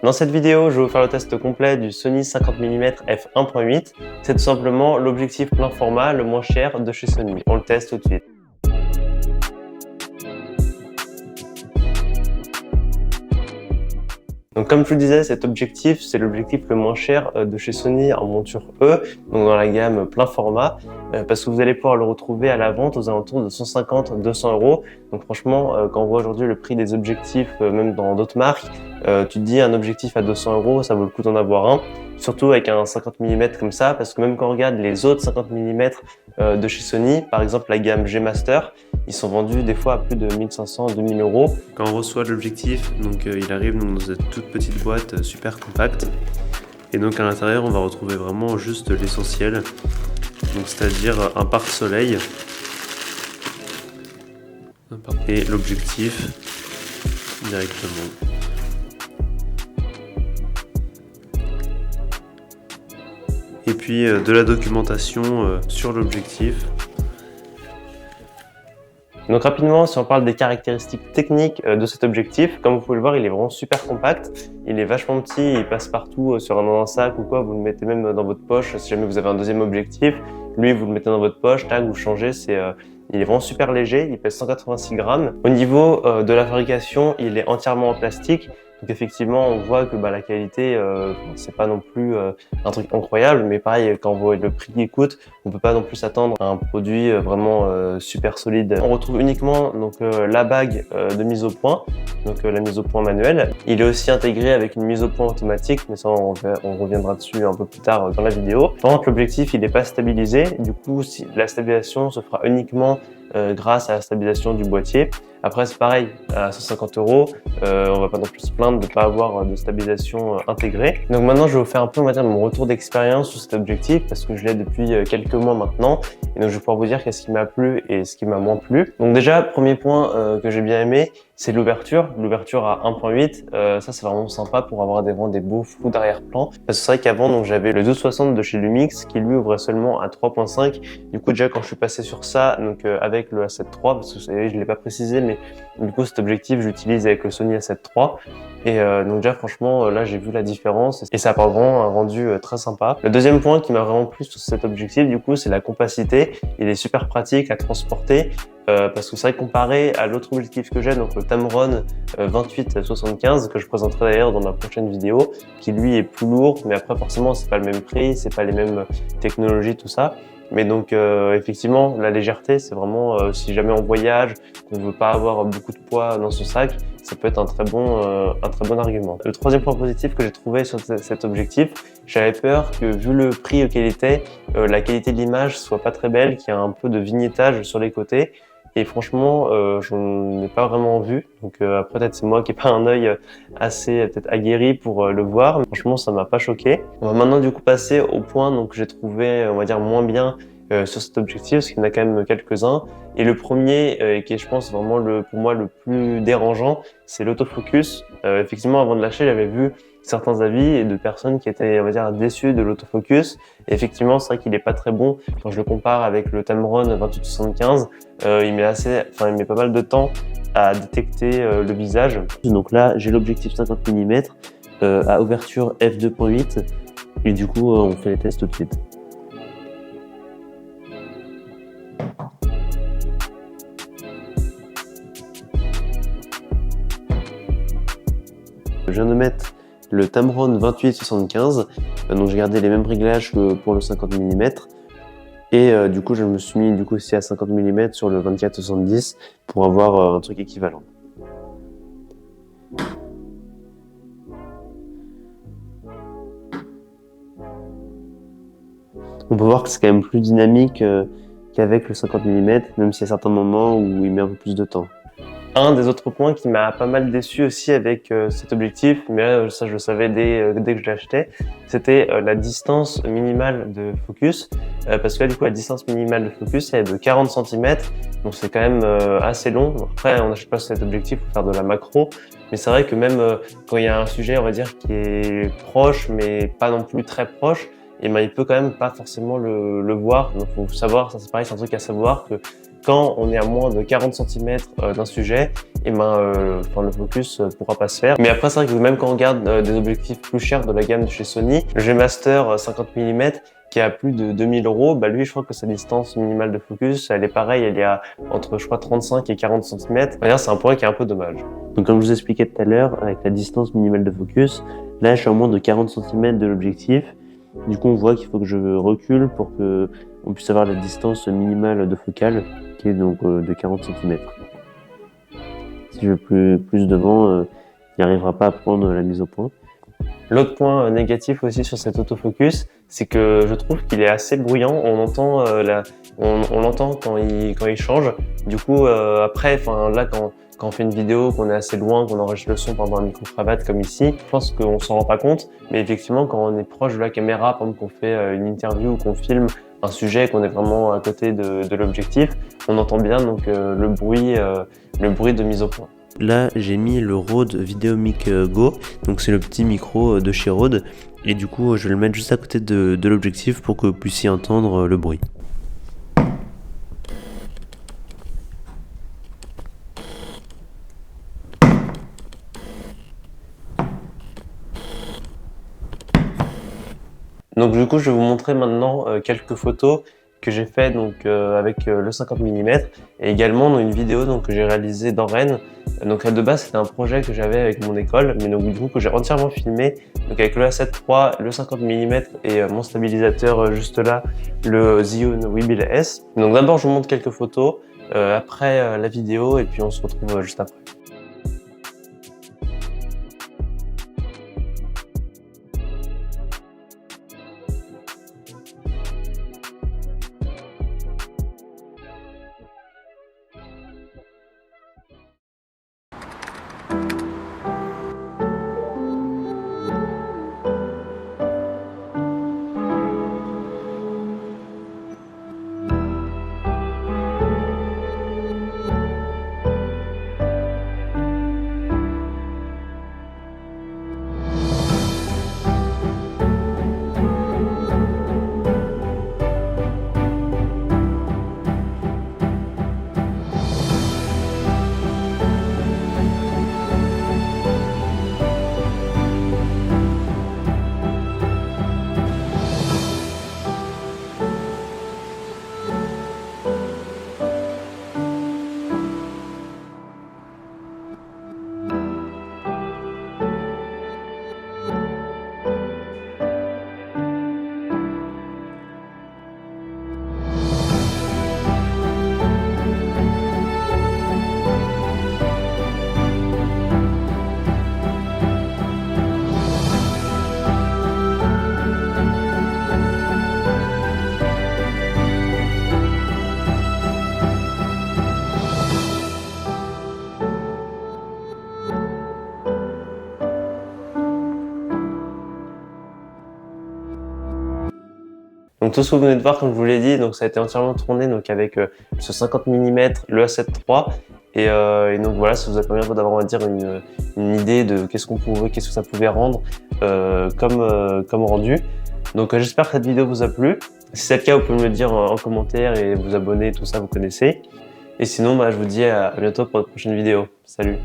Dans cette vidéo, je vais vous faire le test complet du Sony 50 mm f1.8. C'est tout simplement l'objectif plein format le moins cher de chez Sony. On le teste tout de suite. Donc comme je vous le disais, cet objectif, c'est l'objectif le moins cher de chez Sony en monture E, donc dans la gamme plein format, parce que vous allez pouvoir le retrouver à la vente aux alentours de 150-200 €. Donc franchement, quand on voit aujourd'hui le prix des objectifs, même dans d'autres marques, tu te dis un objectif à 200 €, ça vaut le coup d'en avoir un, surtout avec un 50 mm comme ça, parce que même quand on regarde les autres 50 mm de chez Sony, par exemple la gamme G Master, ils sont vendus des fois à plus de 1500-2000 €. Quand on reçoit l'objectif, donc il arrive donc, dans cette toute petite boîte super compacte. Et donc à l'intérieur, on va retrouver vraiment juste l'essentiel. Donc c'est-à-dire un pare-soleil et l'objectif directement. Et puis de la documentation sur l'objectif. Donc rapidement, si on parle des caractéristiques techniques de cet objectif, comme vous pouvez le voir, il est vraiment super compact. Il est vachement petit, il passe partout sur un sac ou quoi, vous le mettez même dans votre poche si jamais vous avez un deuxième objectif. Lui, vous le mettez dans votre poche, tac, vous changez, il est vraiment super léger, il pèse 186 grammes. Au niveau de la fabrication, il est entièrement en plastique. Donc effectivement, on voit que la qualité, c'est pas non plus un truc incroyable, mais pareil, quand on voit le prix qu'il coûte, on peut pas non plus s'attendre à un produit vraiment super solide. On retrouve uniquement donc la bague de mise au point, donc la mise au point manuelle. Il est aussi intégré avec une mise au point automatique, mais ça on reviendra dessus un peu plus tard dans la vidéo. Par contre, l'objectif il n'est pas stabilisé, du coup la stabilisation se fera uniquement grâce à la stabilisation du boîtier. Après c'est pareil, à 150 €, on va pas non plus se plaindre de ne pas avoir de stabilisation intégrée. Donc maintenant je vais vous faire un peu, on va dire, mon retour d'expérience sur cet objectif parce que je l'ai depuis quelques mois maintenant. Et donc je vais pouvoir vous dire qu'est-ce qui m'a plu et ce qui m'a moins plu. Donc déjà, premier point que j'ai bien aimé, c'est l'ouverture à 1.8. Ça c'est vraiment sympa pour avoir des beaux flous d'arrière-plan. Parce que c'est vrai qu'avant donc j'avais le 1260 de chez Lumix qui lui ouvrait seulement à 3.5. Du coup déjà quand je suis passé sur ça, donc avec le A7 III, parce que vous savez, je l'ai pas précisé, mais du coup cet objectif j'utilise avec le Sony A7 III. Et donc déjà franchement là j'ai vu la différence et ça apporte vraiment un rendu très sympa. Le deuxième point qui m'a vraiment plu sur cet objectif du coup c'est la compacité. Il est super pratique à transporter parce que c'est vrai comparé à l'autre objectif que j'ai, donc le Tamron 28-75 que je présenterai d'ailleurs dans ma prochaine vidéo, qui lui est plus lourd, mais après forcément c'est pas le même prix, c'est pas les mêmes technologies, tout ça. Mais donc effectivement la légèreté c'est vraiment si jamais on voyage, qu'on veut pas avoir beaucoup de poids dans son sac, ça peut être un très bon argument. Le troisième point positif que j'ai trouvé sur cet objectif, j'avais peur que vu le prix auquel il était, la qualité de l'image soit pas très belle, qu'il y a un peu de vignettage sur les côtés. Et franchement, je n'ai pas vraiment vu. Donc après, peut-être c'est moi qui n'ai pas un œil assez peut-être aguerri pour le voir. Mais franchement, ça m'a pas choqué. On va maintenant du coup passer au point donc que j'ai trouvé, on va dire, moins bien sur cet objectif, parce qu'il y en a quand même quelques-uns. Et le premier, qui est je pense vraiment pour moi le plus dérangeant, c'est l'autofocus. Effectivement, avant de lâcher, j'avais vu certains avis et de personnes qui étaient, on va dire, déçues de l'autofocus. Et effectivement, c'est vrai qu'il est pas très bon quand je le compare avec le Tamron 28-75. Il met pas mal de temps à détecter le visage. Donc là, j'ai l'objectif 50 mm à ouverture f2.8 et du coup, on fait les tests tout de suite. Je viens de mettre le Tamron 28-75, donc j'ai gardé les mêmes réglages que pour le 50 mm. Et du coup, je me suis mis aussi à 50 mm sur le 24-70 pour avoir un truc équivalent. On peut voir que c'est quand même plus dynamique qu'avec le 50 mm, même s'il y a certains moments où il met un peu plus de temps. Un des autres points qui m'a pas mal déçu aussi avec cet objectif, mais là ça je le savais dès que je l'achetais, c'était la distance minimale de focus, parce que là du coup la distance minimale de focus elle est de 40 cm, donc c'est quand même assez long. Après on n'achète pas cet objectif pour faire de la macro, mais c'est vrai que même quand il y a un sujet on va dire qui est proche mais pas non plus très proche, et il peut quand même pas forcément le voir. Donc faut savoir, ça c'est pareil, c'est un truc à savoir que quand on est à moins de 40 cm d'un sujet, et le focus pourra pas se faire. Mais après, c'est vrai que même quand on regarde des objectifs plus chers de la gamme de chez Sony, le G-Master 50 mm qui a plus de 2000 €, bah lui, je crois que sa distance minimale de focus, elle est pareille, elle est à entre, je crois, 35 et 40 cm. D'ailleurs, c'est un point qui est un peu dommage. Donc, comme je vous expliquais tout à l'heure, avec la distance minimale de focus, là, je suis à moins de 40 cm de l'objectif. Du coup, on voit qu'il faut que je recule pour que on puisse avoir la distance minimale de focale, qui est donc de 40 cm. Si je veux plus devant, il n'arrivera pas à prendre la mise au point. L'autre point négatif aussi sur cet autofocus, c'est que je trouve qu'il est assez bruyant. On entend on l'entend quand il change. Du coup, après, là, quand on fait une vidéo, qu'on est assez loin, qu'on enregistre le son pendant un micro-cravate comme ici, je pense qu'on s'en rend pas compte. Mais effectivement, quand on est proche de la caméra, par exemple qu'on fait une interview ou qu'on filme un sujet, qu'on est vraiment à côté de l'objectif, on entend bien donc le bruit de mise au point. Là, j'ai mis le Rode VideoMic Go, donc c'est le petit micro de chez Rode, et du coup, je vais le mettre juste à côté de l'objectif pour que vous puissiez entendre le bruit. Donc du coup, je vais vous montrer maintenant quelques photos que j'ai fait avec le 50 mm et également dans une vidéo que j'ai réalisée dans Rennes. Donc de base, c'était un projet que j'avais avec mon école, mais donc du coup que j'ai entièrement filmé donc avec le A7 III, le 50 mm et mon stabilisateur juste là, le Zhiyun Weebill S. Donc d'abord, je vous montre quelques photos, après la vidéo et puis on se retrouve juste après. Donc tout ce que vous venez de voir, comme je vous l'ai dit, donc ça a été entièrement tourné avec ce 50 mm, le A7 III. Et donc voilà, ça vous a permis d'avoir, on va dire, une idée de qu'est-ce que ça pouvait rendre comme rendu. Donc j'espère que cette vidéo vous a plu. Si c'est le cas, vous pouvez me le dire en commentaire et vous abonner, tout ça vous connaissez. Et sinon, je vous dis à bientôt pour de prochaines vidéos. Salut!